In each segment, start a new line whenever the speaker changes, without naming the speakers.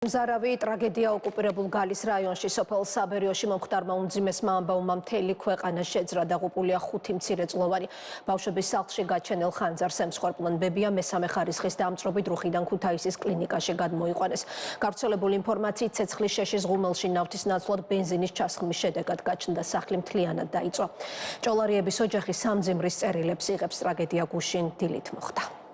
მზარავი ტრაგედია ოკუპირებულ გალის რაიონში სოფელ საბერიოში მომხდარმა უმძიმესმა ამბავმა მთელი ქვეყანა შეძრა დაღუპულია 5 მცირეწლოვანი ბავშვების სახლში გაჩენილ ხანძარს ემსხვერპლენ ბებია მესამე ხარისხის დამწვრობით რუხიდან ქუთაისის კლინიკაში გადმოიყვანეს. გავრცელებული ინფორმაციით ცეცხლის შეშის ღუმელში ნავთის ნაცვლად ბენზინის ჩასხმის შედეგად გაჩნდა სახლი მთლიანად დაიწვა. ჭოლარიების ოჯახი სამძიმრის წერილებს იღებს. ტრაგედია გუშინ დილით მოხდა.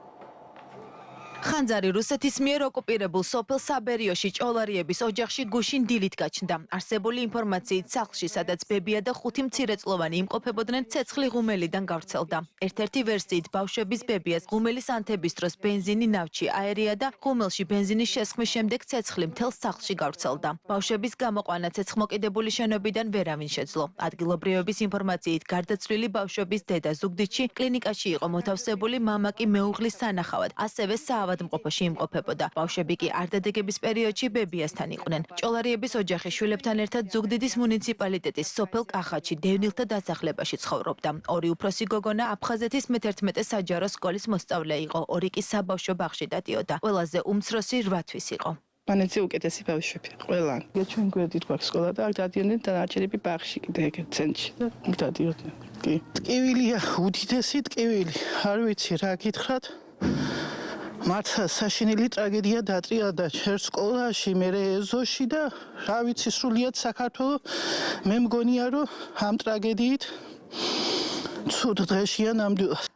ხანძარი რუსეთის მიერ ოკუპირებულ სოფელ საბერიოში ჭოლარიების ოჯახში გუშინ დილით გაჩნდა. არსებული ინფორმაციით სახლში, სადაც ბებია და 5 მცირეწლოვანი იმყოფებოდნენ, ცეცხლი ღუმელიდან გავრცელდა. ერთ-ერთი ვერსიით ბავშვების ბებიას ღუმელის ანთების დროს ბენზინი ნავთში აერია და ღუმელში ბენზინის შესხმის შემდეგ ცეცხლი მთელ სახლში გავრცელდა. ბავშვების გამოყვანა ცეცხლმოკიდებული შენობიდან ვერავინ შეძლო. ადგილობრივების ინფორმაციით გარდაცვლილი ბავშვების დედა ზუგდიდში კლინიკაში იყო მოთავსებული, მამა კი მეუღლის სანახავად, ასევე ავადმყოფოში იმყოფებოდა. ბავშვები კი არდადეგების პერიოდში ბებიასთან იყვნენ. ჭოლარიების ოჯახი შვილებთან ერთად ზუგდიდის მუნიციპალიტეტის სოფელ კახეთში დევნილთა დასახლებაში ცხოვრობდა. ორი უფროსი გოგონა აფხაზეთის მე-11 საჯარო სკოლის მოსწავლე იყო, ორი კი საბავშვო ბაღში დადიოდა. ყველაზე უმცროსი 8 თვის იყო.
მანეცი უკეთესი ბავშვები ყველა. ჩვენ გვერდით გვაქვს სკოლა და დადიოდნენ დანარჩენები ბაღში კიდე ეგ ცენტრში და დადიოდნენ. კი. ტკივილია უდიდესი ტკივილი. არ ვიცი რა გითხრათ. მათ საშინელი ტრაგედია დატრია და ჩერ სკოლაში, მე ეზოში და რა ვიცი სრულიად საქართველოს მე მგონია რომ ამ ტრაგედიით ცუდ დღეშია ნამდვილად.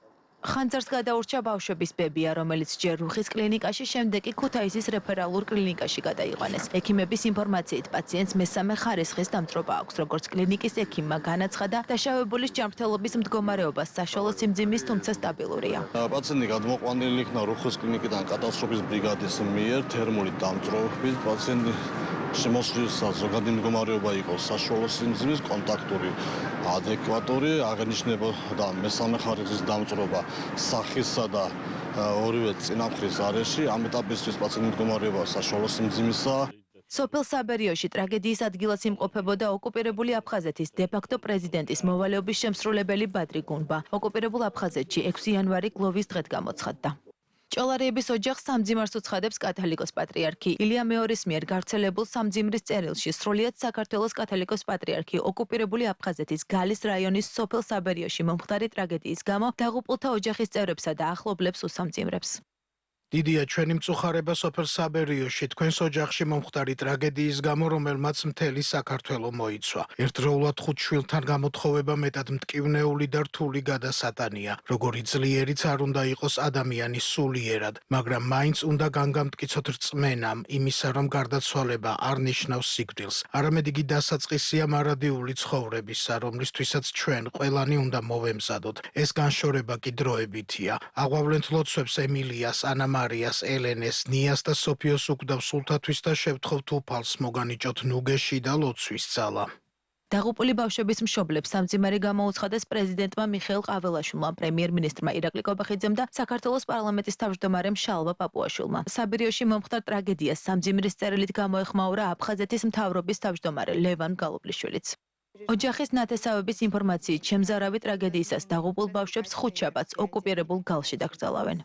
ხანძარს გადაურჩა ბავშვების ბებია, რომელიც ჯერ რუხის კლინიკაში, შემდეგ კი ქუთაისის რეფერალურ კლინიკაში გადაიყვანეს. ექიმების ინფორმაციით პაციენტს მესამე ხარისხის დამწვრობა აქვს, როგორც კლინიკის ექიმმა განაცხადა, დაშავებულის ჯანმრთელობის მდგომარეობა საშუალო სიმძიმის, თუმცა სტაბილურია.
პაციენტი გადმოყვანილი იქნა რუხის კლინიკიდან კატასტროფის ბრიგადის მიერ თერმული დამწვრობით. პაციენტი შემოსვლისა ზოგადი მდგომარეობა იყო საშუალო სიმძიმის, კონტაქტური, ადეკვატური, აღნიშნებოდა მესამე ხარისხის დამწვრობა სახისა და ორივე წინამხრის არეში. ამ ეტაპისთვის პაციენტის მდგომარეობა საშუალო სიმძიმისა.
სოფელ საბერიოში ტრაგედიის ადგილას იმყოფებოდა ოკუპირებული აფხაზეთის დე-ფაქტო პრეზიდენტის მოვალეობის შემსრულებელი ბადრი გუნბა. ოკუპირებულ აფხაზეთში 6 იანვარი გლოვის დღედ გამოცხადდა. ჭოლარიების ოჯახს სამძიმარს უცხადებს კათალიკოს პატრიარქი ილია მეორის მიერ გავრცელებულ სამძიმრის წერილში. სრულიად საქართველოს კათალიკოს პატრიარქი ოკუპირებული აფხაზეთის გალის რაიონის სოფელ საბერიოში მომხდარი ტრაგედიის გამო დაღუპულთა ოჯახის წევრებსა და ახლობლებს უსამძიმრებს.
დიდია ჩვენი მწუხარება სოფელ საბერიოში თქვენს ოჯახში მომხდარი ტრაგედიის გამო, რომელმაც მთელი საქართველო მოიცვა. ერთდროულად 5 შვილთან გამოთხოვება მეტად მტკივნეული და რთული გადასატანია. როგორი ძლიერიც არ უნდა იყოს ადამიანის სულიერად, მაგრამ მაინც უნდა განგამტკიცოთ რწმენამ იმისა, რომ გარდაცვალება არ ნიშნავს სიკვდილს. არამედ იგი დასაწყისია მარადიული ცხოვრებისა, რომლისთვისაც ჩვენ ყველანი უნდა მოვემზადოთ. ეს განშორება კი დროებითია. აღვავლენთ ლოცვებს ემილიას, ანა მარიას, ელენეს, ნიას და სოფიოს უკდავ სულთათვის და შევთხოვთ უფალს მოგანიჭოთ ნუგეში და ლოცვის ძალა.
დაღუპული ბავშვების მშობლებს სამძიმარი გამოუცხადეს პრეზიდენტმა მიხეილ ყაველაშვილმა, პრემიერ-მინისტრმა ირაკლი კობახიძემ და საქართველოს პარლამენტის თავმჯდომარემ შალვა პაპუაშვილმა. საბერიოში მომხდარ ტრაგედიას სამძიმრის წერილით გამოეხმაურა აფხაზეთის მთავრობის თავმჯდომარე ლევან გალობლიშვილიც. ოჯახის ნათესავების ინფორმაციით შემზარავი ტრაგედიისას დაღუპულ ბავშვებს ხუთშაბათს ოკუპირებულ გალში დაკრძალავენ.